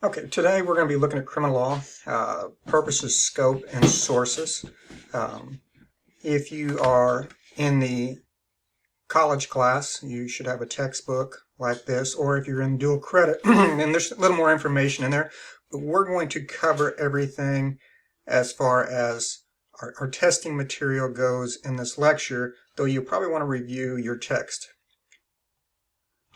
Okay, today we're going to be looking at criminal law, purposes, scope, and sources. Um, if you are in the college class, you should have a textbook like this, or if you're in dual credit, and there's a little more information in there, but we're going to cover everything as far as our testing material goes in this lecture, though you probably want to review your text.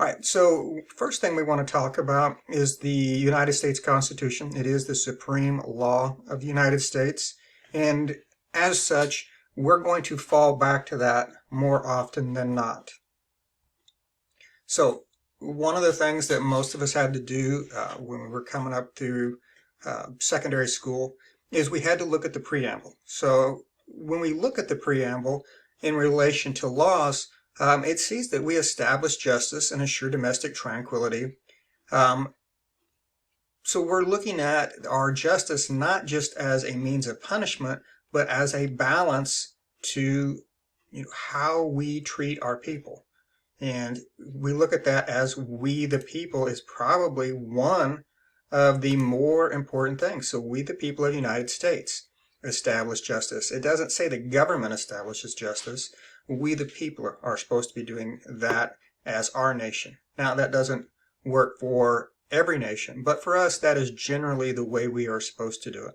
All right, so first thing we want to talk about is the United States Constitution. It is the supreme law of the United States, and as such, we're going to fall back to that more often than not. So one of the things that most of us had to do when we were coming up through secondary school is we had to look at the preamble. So when we look at the preamble in relation to laws, it sees that we establish justice and assure domestic tranquility. So we're looking at our justice not just as a means of punishment, but as a balance to how we treat our people. And we look at that as we the people is probably one of the more important things. So we the people of the United States establish justice. It doesn't say the government establishes justice. We the people are supposed to be doing that as our nation. Now that doesn't work for every nation, but for us that is generally the way we are supposed to do it.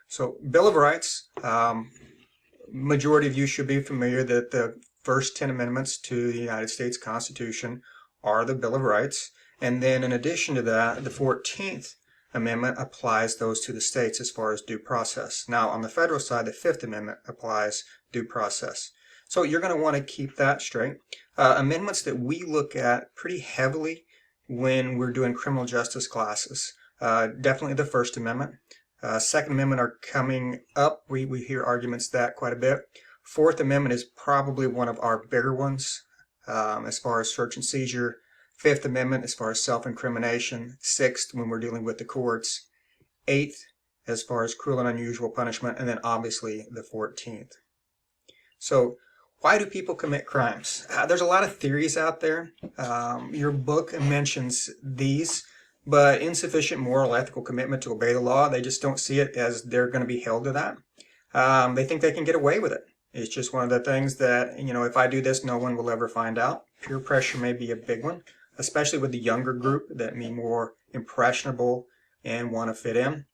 So Bill of Rights, majority of you should be familiar that the first 10 amendments to the United States Constitution are the Bill of Rights. And then in addition to that, the 14th Amendment applies those to the states as far as due process. Now, on the federal side, the 5th Amendment applies due process. So you're going to want to keep that straight. Amendments that we look at pretty heavily when we're doing criminal justice classes, definitely the First Amendment. Second Amendment are coming up. We hear arguments that quite a bit. Fourth Amendment is probably one of our bigger ones as far as search and seizure. Fifth Amendment as far as self-incrimination. Sixth, when we're dealing with the courts. Eighth, as far as cruel and unusual punishment. And then obviously the 14th. So why do people commit crimes? There's a lot of theories out there. Your book mentions these. But insufficient moral, ethical commitment to obey the law, they just don't see it as they're going to be held to that. They think they can get away with it. It's just one of the things that, if I do this, no one will ever find out. Peer pressure may be a big one, especially with the younger group that may be more impressionable and want to fit in.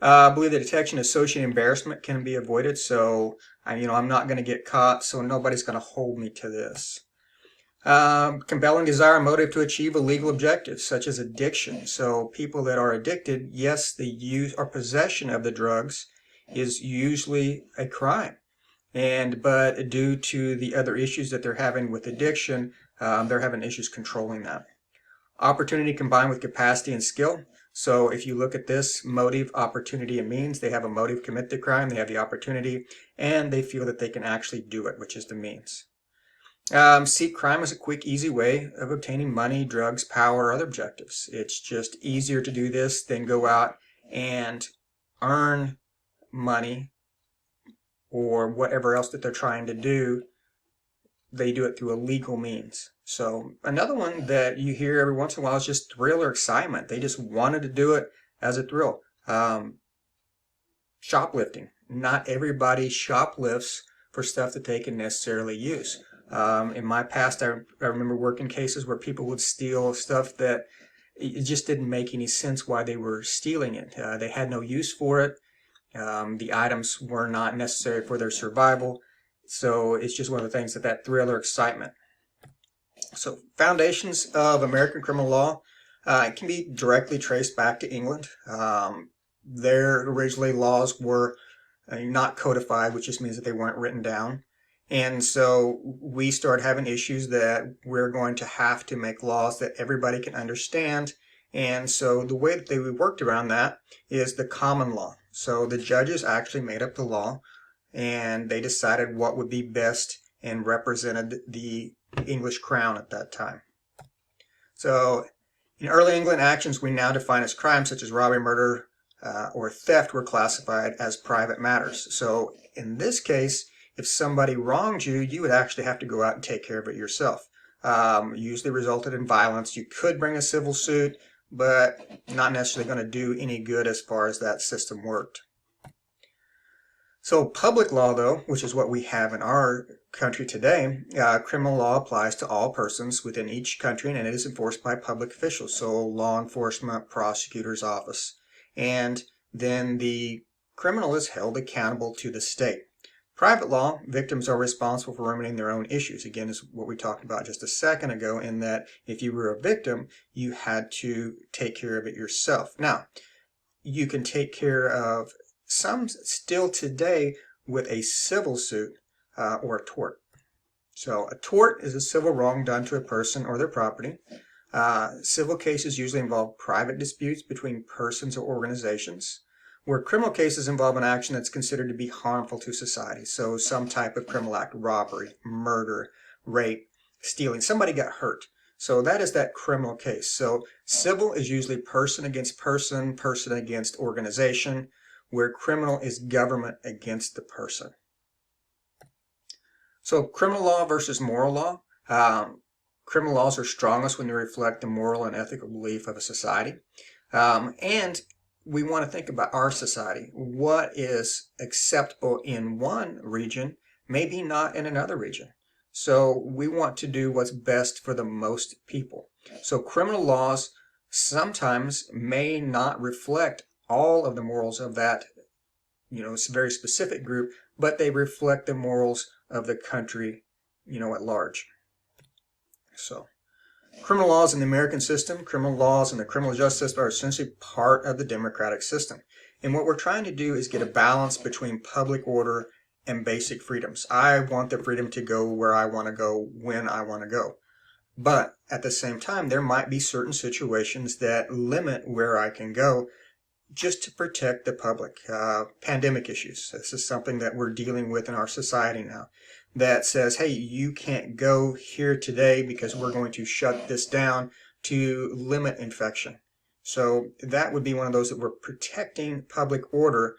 I believe that detection of associated embarrassment can be avoided, so I'm not going to get caught, so nobody's going to hold me to this. Compelling desire and motive to achieve a legal objective, such as addiction. So people that are addicted, yes, the use or possession of the drugs is usually a crime. But due to the other issues that they're having with addiction, they're having issues controlling that. Opportunity combined with capacity and skill. So if you look at this, motive, opportunity, and means, they have a motive to commit the crime, they have the opportunity, and they feel that they can actually do it, which is the means. Seek crime as a quick, easy way of obtaining money, drugs, power, or other objectives. It's just easier to do this than go out and earn money or whatever else that they're trying to do. They do it through a legal means. So another one that you hear every once in a while is just thrill or excitement. They just wanted to do it as a thrill. Shoplifting. Not everybody shoplifts for stuff that they can necessarily use. In my past, I remember working cases where people would steal stuff that it just didn't make any sense why they were stealing it. They had no use for it. The items were not necessary for their survival. So it's just one of the things that thrill or excitement. So foundations of American criminal law can be directly traced back to England. Their originally laws were not codified, which just means that they weren't written down. And so we start having issues that we're going to have to make laws that everybody can understand. And so the way that they worked around that is the common law. So the judges actually made up the law and they decided what would be best and represented the English crown at that time. So in early England, actions we now define as crimes such as robbery, murder, or theft were classified as private matters. So in this case, if somebody wronged you, you would actually have to go out and take care of it yourself. usually resulted in violence. You could bring a civil suit, but not necessarily going to do any good as far as that system worked. So public law, though, which is what we have in our country today, criminal law applies to all persons within each country, and it is enforced by public officials, so law enforcement, prosecutor's office. And then the criminal is held accountable to the state. Private law, victims are responsible for remedying their own issues. Again, is what we talked about just a second ago, in that if you were a victim, you had to take care of it yourself. Now, you can take care of some still today with a civil suit or a tort. So a tort is a civil wrong done to a person or their property. Civil cases usually involve private disputes between persons or organizations, where criminal cases involve an action that's considered to be harmful to society. So some type of criminal act, robbery, murder, rape, stealing, somebody got hurt. So that is that criminal case. So civil is usually person against person, person against organization, where criminal is government against the person. So criminal law versus moral law. Criminal laws are strongest when they reflect the moral and ethical belief of a society. And we want to think about our society. What is acceptable in one region may be not in another region. So we want to do what's best for the most people. So criminal laws sometimes may not reflect all of the morals of that, very specific group, but they reflect the morals of the country, at large. So criminal laws in the American system, criminal laws in the criminal justice system are essentially part of the democratic system. And what we're trying to do is get a balance between public order and basic freedoms. I want the freedom to go where I want to go, when I want to go. But at the same time, there might be certain situations that limit where I can go just to protect the public. Pandemic issues. This is something that we're dealing with in our society now, that says, hey, you can't go here today because we're going to shut this down to limit infection. So that would be one of those that we're protecting public order,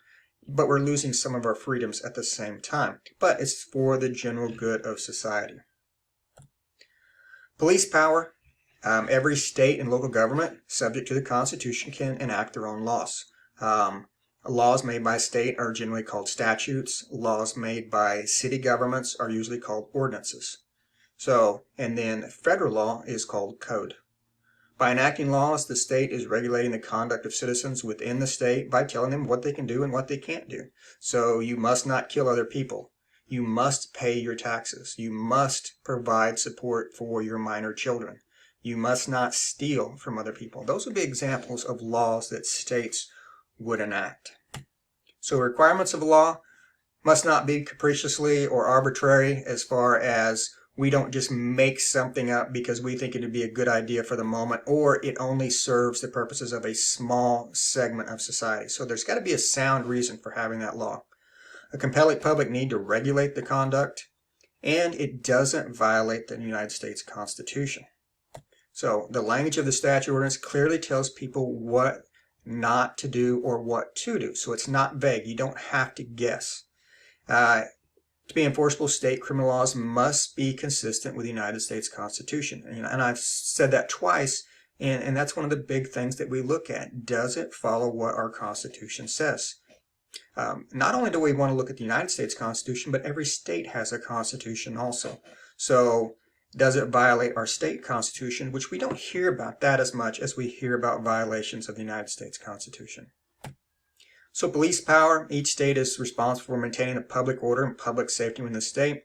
but we're losing some of our freedoms at the same time. But it's for the general good of society. Police power. Every state and local government, subject to the Constitution, can enact their own laws. Laws made by state are generally called statutes. Laws made by city governments are usually called ordinances. And then federal law is called code. By enacting laws, the state is regulating the conduct of citizens within the state by telling them what they can do and what they can't do. So you must not kill other people. You must pay your taxes. You must provide support for your minor children. You must not steal from other people. Those would be examples of laws that states would enact. So requirements of a law must not be capriciously or arbitrary, as far as we don't just make something up because we think it would be a good idea for the moment, or it only serves the purposes of a small segment of society. So there's got to be a sound reason for having that law. A compelling public need to regulate the conduct, and it doesn't violate the United States Constitution. So the language of the statute ordinance clearly tells people what not to do or what to do. So it's not vague. You don't have to guess. To be enforceable, state criminal laws must be consistent with the United States Constitution. And I've said that twice, and that's one of the big things that we look at. Does it follow what our Constitution says? Not only do we want to look at the United States Constitution, but every state has a Constitution also. So does it violate our state constitution, which we don't hear about that as much as we hear about violations of the United States Constitution. So police power, each state is responsible for maintaining the public order and public safety within the state.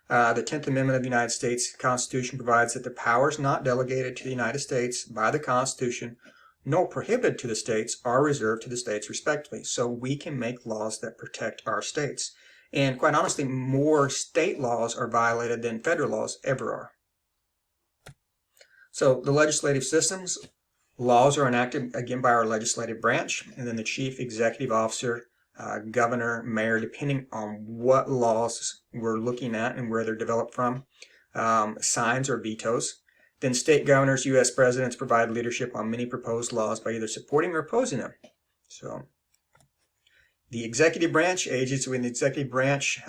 The 10th Amendment of the United States Constitution provides that the powers not delegated to the United States by the Constitution, nor prohibited to the states, are reserved to the states respectively. So we can make laws that protect our states. And quite honestly, more state laws are violated than federal laws ever are. So the legislative systems, laws are enacted again by our legislative branch, and then the chief executive officer, governor, mayor, depending on what laws we're looking at and where they're developed from, signs or vetoes. Then state governors, U.S. presidents provide leadership on many proposed laws by either supporting or opposing them. So the executive branch, agencies within the executive branch,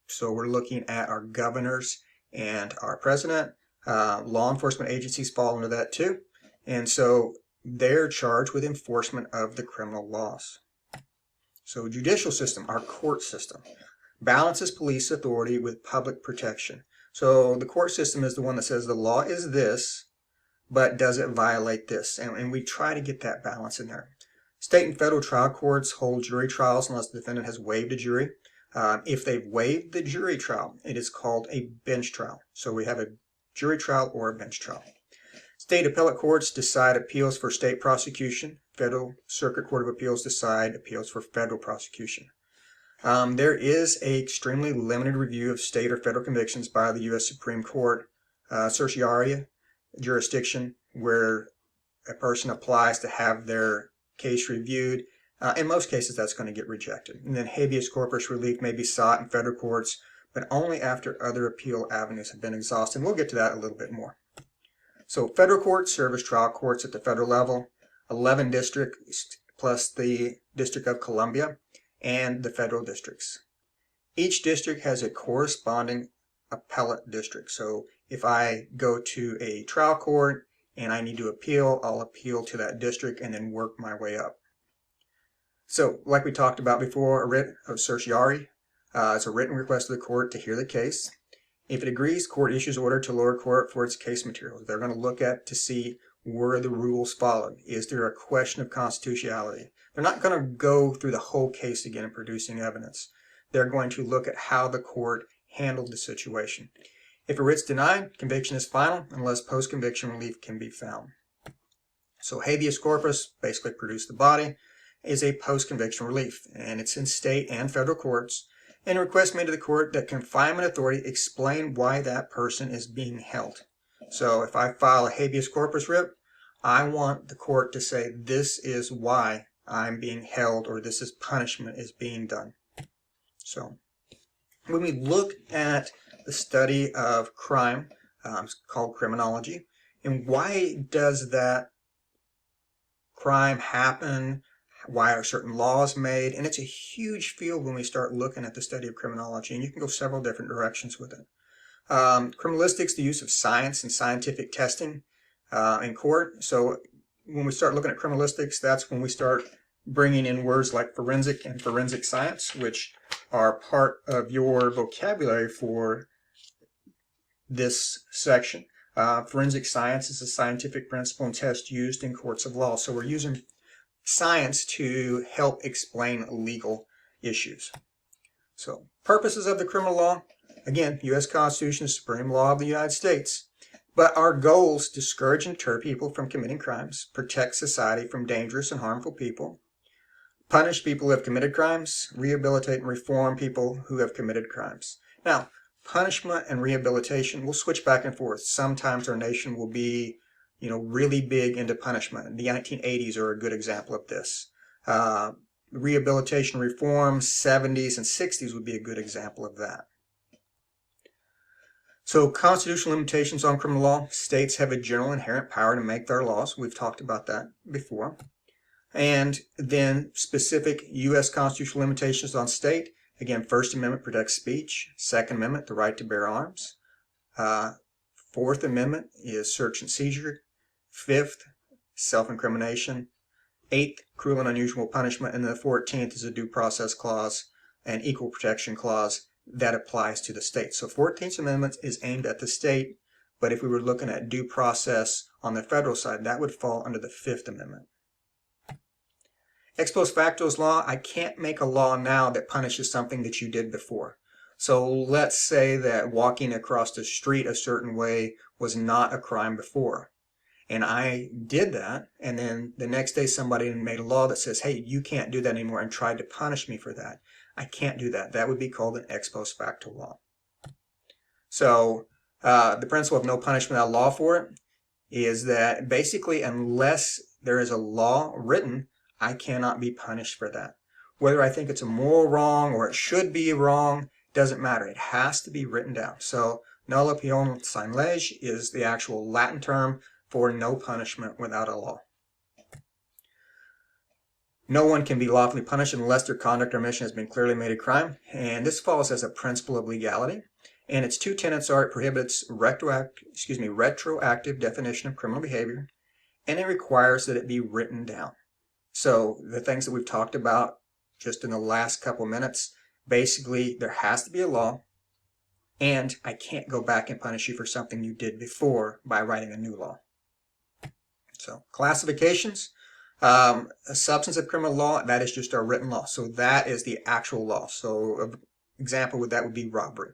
so we're looking at our governors and our president. Law enforcement agencies fall under that too. And so they're charged with enforcement of the criminal laws. So judicial system, our court system, balances police authority with public protection. So the court system is the one that says the law is this, but does it violate this? And we try to get that balance in there. State and federal trial courts hold jury trials unless the defendant has waived a jury. If they've waived the jury trial, it is called a bench trial. So we have a jury trial or a bench trial. State appellate courts decide appeals for state prosecution. Federal Circuit Court of Appeals decide appeals for federal prosecution. There is an extremely limited review of state or federal convictions by the U.S. Supreme Court, certiorari jurisdiction, where a person applies to have their case reviewed. In most cases, that's going to get rejected. And then habeas corpus relief may be sought in federal courts, but only after other appeal avenues have been exhausted. And we'll get to that a little bit more. So federal courts serve as trial courts at the federal level, 11 districts plus the District of Columbia and the federal districts. Each district has a corresponding appellate district. So if I go to a trial court and I need to appeal, I'll appeal to that district and then work my way up. So like we talked about before, a writ of certiorari is a written request to the court to hear the case. If it agrees, court issues order to lower court for its case materials. They're going to look at to see were the rules followed. Is there a question of constitutionality? They're not going to go through the whole case again and producing evidence. They're going to look at how the court handled the situation. If a writ's denied, conviction is final unless post-conviction relief can be found. So habeas corpus, basically produce the body, is a post-conviction relief, and it's in state and federal courts. And a request made to the court that confinement authority explain why that person is being held. So if I file a habeas corpus writ, I want the court to say this is why I'm being held, or this is punishment is being done. So when we look at the study of crime, it's called criminology, and why does that crime happen? Why are certain laws made? And it's a huge field when we start looking at the study of criminology, and you can go several different directions with it. Criminalistics, the use of science and scientific testing in court. So when we start looking at criminalistics, that's when we start bringing in words like forensic and forensic science, which are part of your vocabulary for this section. Forensic science is a scientific principle and test used in courts of law. So we're using science to help explain legal issues. So purposes of the criminal law, again, U.S. Constitution is supreme law of the United States. But our goals discourage and deter people from committing crimes, protect society from dangerous and harmful people, punish people who have committed crimes, rehabilitate and reform people who have committed crimes. Now, punishment and rehabilitation will switch back and forth. Sometimes our nation will be, really big into punishment. The 1980s are a good example of this. Rehabilitation reform, 70s and 60s would be a good example of that. So constitutional limitations on criminal law. States have a general inherent power to make their laws. We've talked about that before. And then specific U.S. constitutional limitations on state. Again, First Amendment protects speech. Second Amendment, the right to bear arms. Fourth Amendment is search and seizure. Fifth, self-incrimination. Eighth, cruel and unusual punishment. And the 14th is a due process clause and equal protection clause that applies to the state. So 14th Amendment is aimed at the state, but if we were looking at due process on the federal side, that would fall under the 5th Amendment. Ex post facto law, I can't make a law now that punishes something that you did before. So let's say that walking across the street a certain way was not a crime before. And I did that, and then the next day somebody made a law that says, hey, you can't do that anymore, and tried to punish me for that. I can't do that. That would be called an ex post facto law. So the principle of no punishment without law for it is that basically unless there is a law written, I cannot be punished for that. Whether I think it's a moral wrong or it should be wrong, doesn't matter. It has to be written down. So nulla poenam sine lege is the actual Latin term for no punishment without a law. No one can be lawfully punished unless their conduct or omission has been clearly made a crime, and this follows as a principle of legality. And its two tenets are: it prohibits retroactive definition of criminal behavior, and it requires that it be written down. So the things that we've talked about just in the last couple minutes, basically there has to be a law, and I can't go back and punish you for something you did before by writing a new law. So classifications, a substantive criminal law, that is just our written law. So that is the actual law. So an example with that would be robbery.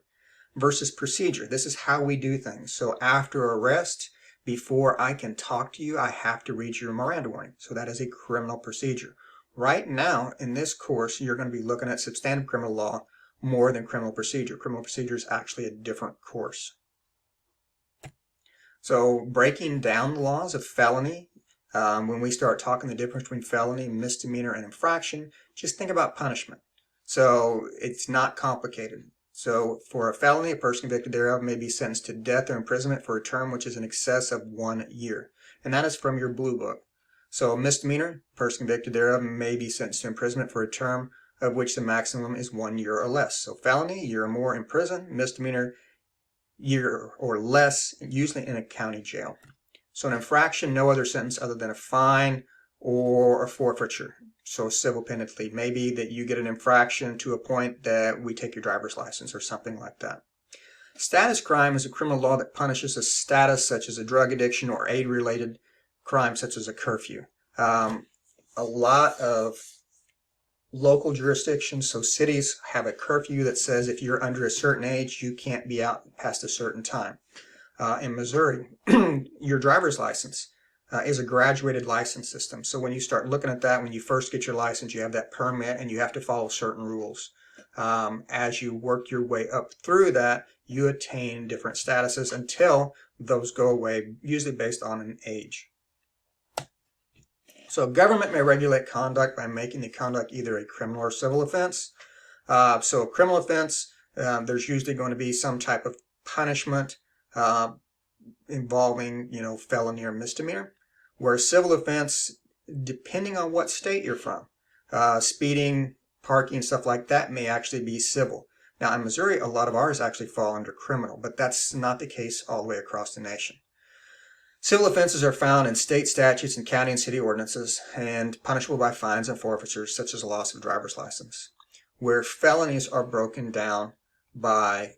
Versus procedure, this is how we do things. So after arrest, before I can talk to you, I have to read you a Miranda warning. So that is a criminal procedure. Right now, in this course, you're going to be looking at substantive criminal law more than criminal procedure. Criminal procedure is actually a different course. So breaking down the laws of felony, when we start talking the difference between felony, misdemeanor, and infraction, just think about punishment. So it's not complicated. So for a felony, a person convicted thereof may be sentenced to death or imprisonment for a term which is in excess of 1 year. And that is from your blue book. So a misdemeanor, a person convicted thereof may be sentenced to imprisonment for a term of which the maximum is 1 year or less. So felony, a year or more in prison. Misdemeanor, year or less, usually in a county jail. So an infraction, no other sentence other than a fine or a forfeiture. So civil penalty, maybe that you get an infraction to a point that we take your driver's license or something like that. Status crime is a criminal law that punishes a status such as a drug addiction or aid-related crime such as a curfew. A lot of local jurisdictions, so cities, have a curfew that says if you're under a certain age, you can't be out past a certain time. In Missouri, your driver's license is a graduated license system. So when you start looking at that, when you first get your license, you have that permit and you have to follow certain rules. As you work your way up through that, you attain different statuses until those go away, usually based on an age. So government may regulate conduct by making the conduct either a criminal or civil offense. So a criminal offense, there's usually going to be some type of punishment involving, felony or misdemeanor. Where a civil offense, depending on what state you're from, speeding, parking, stuff like that may actually be civil. Now in Missouri, a lot of ours actually fall under criminal, but that's not the case all the way across the nation. Civil offenses are found in state statutes and county and city ordinances and punishable by fines and forfeitures such as a loss of driver's license. Where felonies are broken down by,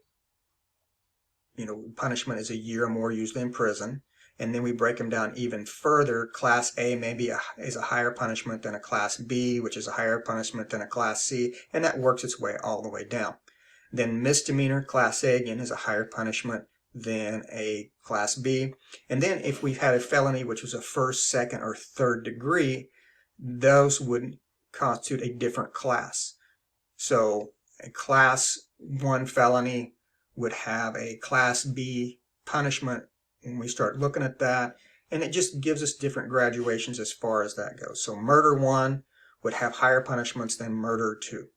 punishment is a year or more, usually in prison. And then we break them down even further. Class A maybe is a higher punishment than a Class B, which is a higher punishment than a Class C, and that works its way all the way down. Then misdemeanor, Class A, again, is a higher punishment than a Class B. And then if we've had a felony, which was a first, second, or third degree, those would constitute a different class. So a Class 1 felony would have a Class B punishment when we start looking at that, and it just gives us different graduations as far as that goes. So murder 1 would have higher punishments than murder 2.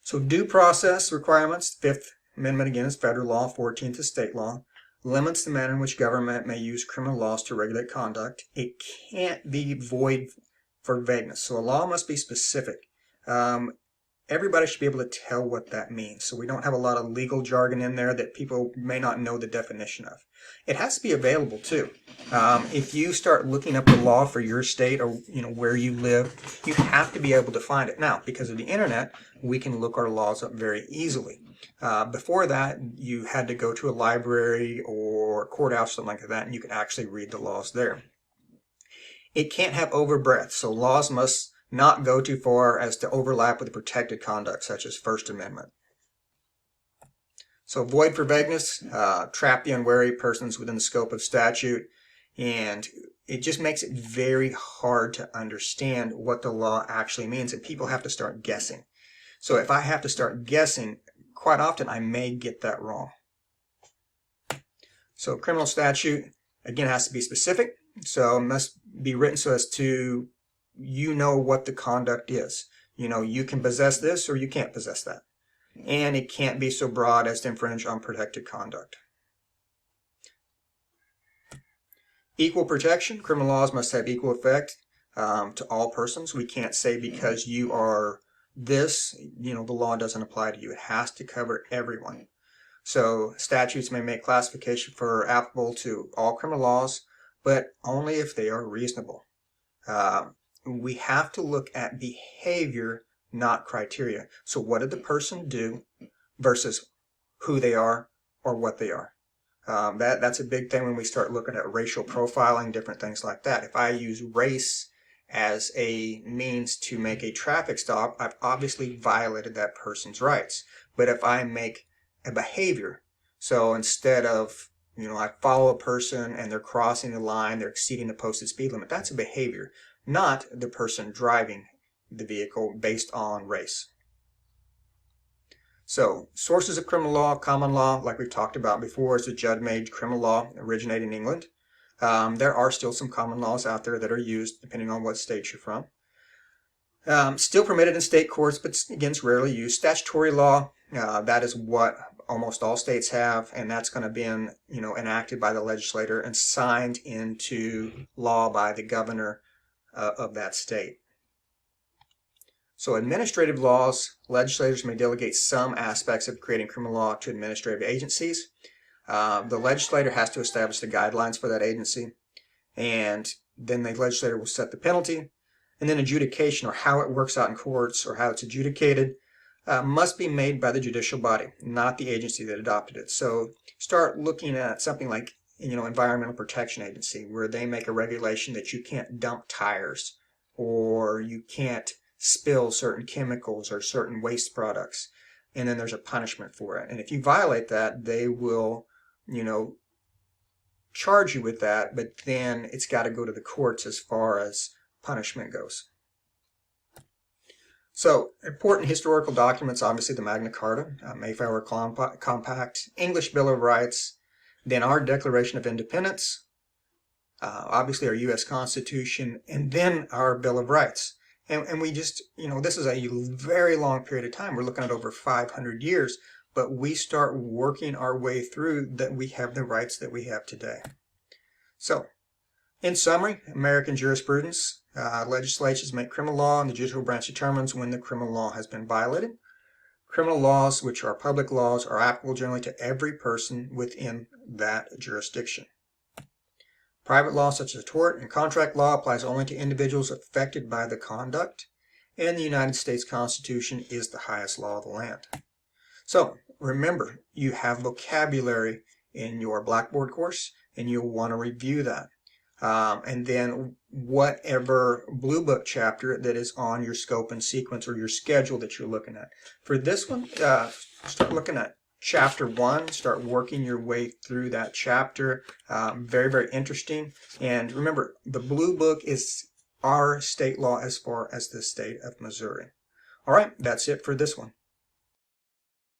So due process requirements, 5th Amendment again is federal law, 14th is state law, limits the manner in which government may use criminal laws to regulate conduct. It can't be void for vagueness. So a law must be specific. Everybody should be able to tell what that means. So we don't have a lot of legal jargon in there that people may not know the definition of. It has to be available too. If you start looking up the law for your state or where you live, you have to be able to find it. Now, because of the internet, we can look our laws up very easily. Before that, you had to go to a library or courthouse, something like that, and you could actually read the laws there. It can't have overbreadth, so laws must not go too far as to overlap with protected conduct, such as First Amendment. So void for vagueness, trap the unwary persons within the scope of statute, and it just makes it very hard to understand what the law actually means, and people have to start guessing. So if I have to start guessing, quite often I may get that wrong. So criminal statute, again, has to be specific, so it must be written so as to what the conduct is. You can possess this or you can't possess that. And it can't be so broad as to infringe on protected conduct. Equal protection. Criminal laws must have equal effect to all persons. We can't say because you are this, the law doesn't apply to you. It has to cover everyone. So statutes may make classification for applicable to all criminal laws, but only if they are reasonable. We have to look at behavior, not criteria. So what did the person do versus who they are or what they are? That's a big thing when we start looking at racial profiling, different things like that. If I use race as a means to make a traffic stop, I've obviously violated that person's rights. But if I make a behavior, so instead of, I follow a person and they're crossing the line, they're exceeding the posted speed limit, that's a behavior, not the person driving the vehicle based on race. So, sources of criminal law, common law, like we've talked about before, is the judge-made criminal law originating in England. There are still some common laws out there that are used depending on what state you're from. Still permitted in state courts, but again, it's rarely used. Statutory law, that is what almost all states have, and that's going to be enacted by the legislator and signed into law by the governor of that state. So administrative laws, legislators may delegate some aspects of creating criminal law to administrative agencies. The legislator has to establish the guidelines for that agency, and then the legislator will set the penalty. And then adjudication, or how it works out in courts or how it's adjudicated, must be made by the judicial body, not the agency that adopted it. So start looking at something like, Environmental Protection Agency, where they make a regulation that you can't dump tires or you can't spill certain chemicals or certain waste products, and then there's a punishment for it. And if you violate that, they will, charge you with that, but then it's got to go to the courts as far as punishment goes. So, important historical documents, obviously the Magna Carta, Mayflower Compact, English Bill of Rights, then our Declaration of Independence, obviously our U.S. Constitution, and then our Bill of Rights. And we just, this is a very long period of time. We're looking at over 500 years, but we start working our way through that we have the rights that we have today. So, in summary, American jurisprudence, legislations make criminal law and the judicial branch determines when the criminal law has been violated. Criminal laws, which are public laws, are applicable generally to every person within that jurisdiction. Private law, such as tort and contract law, applies only to individuals affected by the conduct, and the United States Constitution is the highest law of the land. So, remember, you have vocabulary in your Blackboard course, and you'll want to review that. And then whatever Blue Book chapter that is on your scope and sequence or your schedule that you're looking at. For this one, start looking at Chapter 1, start working your way through that chapter. Very, very interesting. And remember, the Blue Book is our state law as far as the state of Missouri. All right, that's it for this one.